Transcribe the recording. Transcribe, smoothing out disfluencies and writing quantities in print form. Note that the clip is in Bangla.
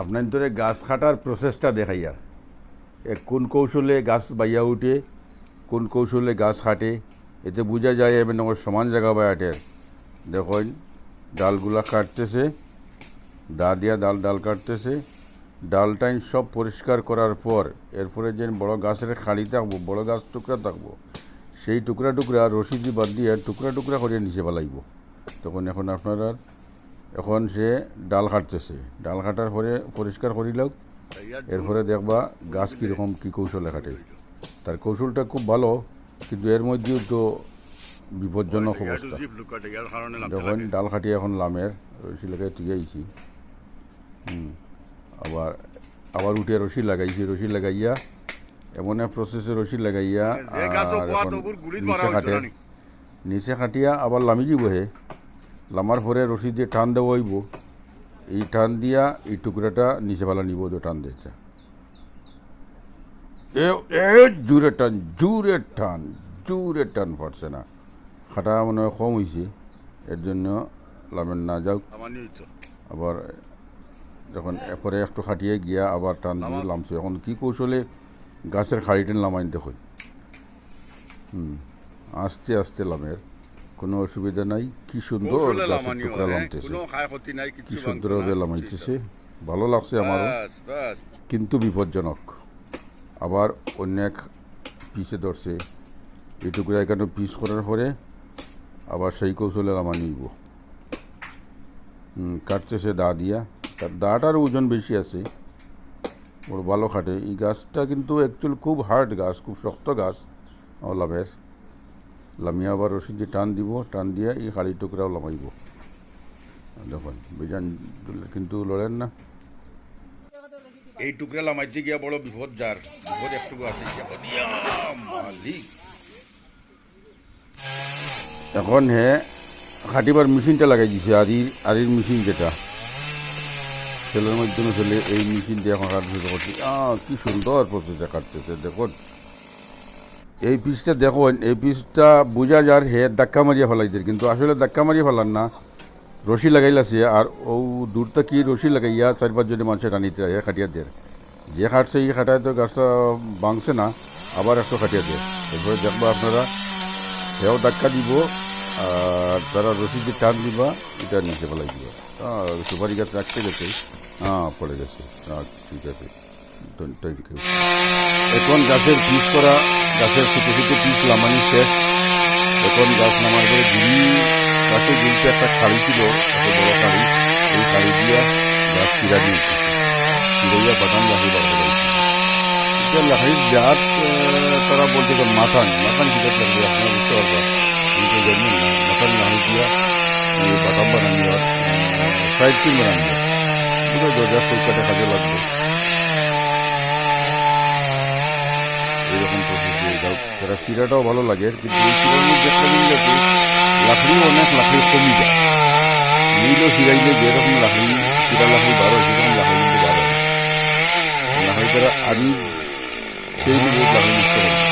আপনার ধরে গাছ কাটার প্রসেসটা দেখাই আর কোন কৌশলে গাছ বাইয়া উঠে কোন কৌশলে গাছ কাটে এতে বোঝা যায় এবার আমার সমান জায়গা বায়াটের দেখুন ডালগুলা কাটতেছে দা দিয়া ডাল ডাল কাটতেছে ডালটাইন সব পরিষ্কার করার পর এরপরে যে বড় গাছের খাড়ি থাকবো বড় গাছ টুকরা থাকবো সেই টুকরা টুকরা রশি দিয়ে বাদ দিয়ে টুকরা টুকরা করে নিচে ফেলাইব তখন এখন আপনারা এখন সে ডাল কাটতেছে ডাল কাটার পরে পরিষ্কার করিলেও এরপরে দেখবা গাছ কীরকম কী কৌশলে কাটে তার কৌশলটা খুব ভালো কিন্তু এর মধ্যেও তো বিপজ্জনক অবস্থা যখন ডাল কাটিয়ে এখন লামের রশি লাগাই তুই আইছি আবার আবার উঠে রশি লাগাইছি রশি লাগাইয়া এমন এক প্রসেসে রশি লাগাইয়া নিচে কাটে নিচে কাটিয়া আবার লামি যাব হে লামার পরে রশি দিয়ে টান দেওয়া হইব এই টান দিয়া এই টুকরাটা নিচে ফেলা নিব তো টান দিয়েছে জোরে টান জোরে টান জোরে টান পারছে না খাটা মনে হয় কম হয়েছে এর জন্য লামেন না যাও আবার যখন এরপরে একটু খাটিয়ে গিয়া আবার টান দিয়ে লামছে এখন কী কৌশলে গাছের খাড়িটেন লামাইতে হয় আস্তে আস্তে লামের কোনো অসুবিধা নাই কি সুন্দর গাছের টুকরা লামতেছে কি সুন্দরভাবে লামাইতেছে ভালো লাগছে আমারও কিন্তু বিপজ্জনক আবার অন্য এক পিসে ধরছে এই টুকরা এখানে পিস করার পরে আবার সেই কৌশলে লামা নিব কাটতেছে দা দিয়া তার দাটার ওজন বেশি আছে ওর ভালো খাটে এই গাছটা কিন্তু অ্যাকচুয়ালি খুব হার্ড গাছ খুব শক্ত গাছ লাভের লামিয়া আবার রশি দিয়ে টান দিব টান দিয়ে এই খাড়ি টুকরাও লামাইব দেখুন বেজান কিন্তু লড়েন না এই টুকরা লামাইতে গিয়া বড় বিপদ যার বিপদ একটু আছে মালিক এখন হে খাটিবার মেশিনটা লাগাই দিছে আরির মেশিন যেটা ছেলের মাধ্যমে ছেলে এই মেশিন দিয়ে এখন কাটতে শুরু করছি কি সুন্দর প্রসেসে কাটতেছে দেখুন এই পিসটা দেখুন এই পিসটা বোঝা যার হে ধাক্কা মারিয়া ফেলাইছে কিন্তু আসলে ধাক্কা মারিয়া ফেলান না রশি লাগাইলাছে আর ও দূরটা কি রশি লাগাইয়া 4-5 জনে মানুষের টানিতে হয় খাটিয়া দেয় যে খাটছে এই খাটায় তো গাছটা ভাঙছে না আবার একটু খাটিয়া দেয় এরপরে দেখবো আপনারা হেও ধাক্কা দিব আর তারা রশি দিয়ে টান দিবা এটা নিচে ফেলাই দিব সুপারি গাছ রাখতে গেছে পড়ে গেছে ঠিক আছে থ্যাংক ইউ এখন গাছের পিস করা গাছের ছোটো ছোটো পিস লামানি শেষ এখন গাছ নামার পরে গাছের গুলিতে একটা খাড়ি ছিল একটা বড় খাড়ি এই খাড়ি দিয়া গাছ চিরা দিয়েছে চিরাইয়া বাগান লাখি বার করে এটা লাখির জাত তারা বলতে মাথান কিটার লাগবে আপনারা বুঝতে পারবা আমি তো জানি না মাথান লাখি দিয়া বাদাম বানানি আর সাইড ক্রিম বানানি পুরো দরজা চৌকাটে কাজে লাগবে এইরকম প্রসেস দিয়ে যাও তারা চিরাটাও ভালো লাগে কিন্তু এই চিরার মধ্যে একটা জিনিস আছে লাকড়ি অনেক লাকড়ি কমে যায় মিলও চিরাইলে যেরকম লাকড়ি চিরা লাকড়ি বারো সেরকম লাকড়ি কিন্তু বারো লাকড়ি তারা আদি সেই বহুত লাকড়ি নষ্ট করে